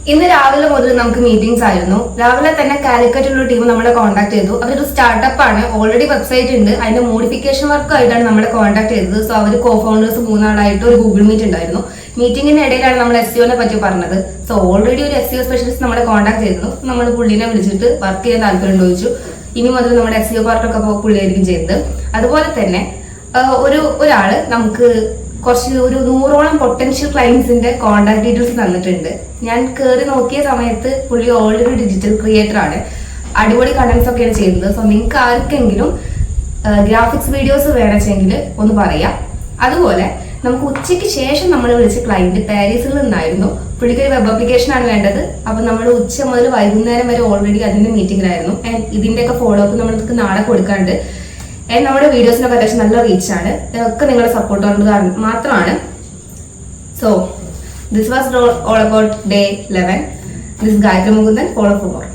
ഇന്ന് രാവിലെ മുതൽ നമുക്ക് മീറ്റിംഗ്സ് ആയിരുന്നു. രാവിലെ തന്നെ കാലിക്കറ്റുള്ള ടീം നമ്മളെ കോൺടാക്ട് ചെയ്തു. അവരൊരു സ്റ്റാർട്ടപ്പ് ആണ്, ഓൾറെഡി വെബ്സൈറ്റ് ഉണ്ട്, അതിന്റെ മോഡിഫിക്കേഷൻ വർക്ക് ആയിട്ടാണ് നമ്മളെ കോൺടാക്ട് ചെയ്തത്. സോ അവർ കോഫൗണ്ടേഴ്സ് 3 ഒരു ഗൂഗിൾ മീറ്റ് ഉണ്ടായിരുന്നു. മീറ്റിംഗിന്റെ ഇടയിലാണ് നമ്മൾ SEO പറ്റി പറഞ്ഞത്. സോ ഓൾറെഡി ഒരു SEO സ്പെഷ്യലിസ്റ്റ് നമ്മളെ കോൺടാക്ട് ചെയ്തിരുന്നു. നമ്മൾ പുള്ളിനെ വിളിച്ചിട്ട് വർക്ക് ചെയ്യാൻ താല്പര്യം ചോദിച്ചു. ഇനി മുതൽ നമ്മുടെ SEO പാർട്ടൊക്കെ പുള്ളിയായിരിക്കും ചെയ്തത്. അതുപോലെ തന്നെ ഒരാള് നമുക്ക് ഒരു 100ഓളം പൊട്ടൻഷ്യൽ ക്ലയൻസിന്റെ കോൺടാക്ട് ഡീറ്റെയിൽസ് തന്നിട്ടുണ്ട്. ഞാൻ കയറി നോക്കിയ സമയത്ത് പുള്ളി ഓൾറെഡി ഡിജിറ്റൽ ക്രിയേറ്റർ ആണ്, അടിപൊളി കണ്ടന്റ്സ് ഒക്കെയാണ് ചെയ്യുന്നത്. സോ നിങ്ങൾക്ക് ആർക്കെങ്കിലും ഗ്രാഫിക്സ് വീഡിയോസ് വേണമെങ്കിൽ ഒന്ന് പറയാം. അതുപോലെ നമുക്ക് ഉച്ചയ്ക്ക് ശേഷം നമ്മൾ വിളിച്ച ക്ലയന്റ് പാരീസിൽ നിന്നായിരുന്നു. പുള്ളിക്ക് ഒരു വെബ് ആപ്ലിക്കേഷൻ ആണ് വേണ്ടത്. അപ്പൊ നമ്മൾ ഉച്ച മുതൽ വൈകുന്നേരം വരെ ഓൾറെഡി അതിന്റെ മീറ്റിംഗിലായിരുന്നു. ഇതിന്റെയൊക്കെ ഫോളോ അപ്പ് നമ്മൾക്ക് നാളെ കൊടുക്കാണ്ട്. നമ്മുടെ വീഡിയോസിനൊക്കെ അത്യാവശ്യം നല്ല റീച്ചാണ്. ഇതൊക്കെ നിങ്ങളുടെ സപ്പോർട്ട് കൊണ്ട് മാത്രമാണ്. So this was all about day 11. This Gayatri Mukundan. Follow for more.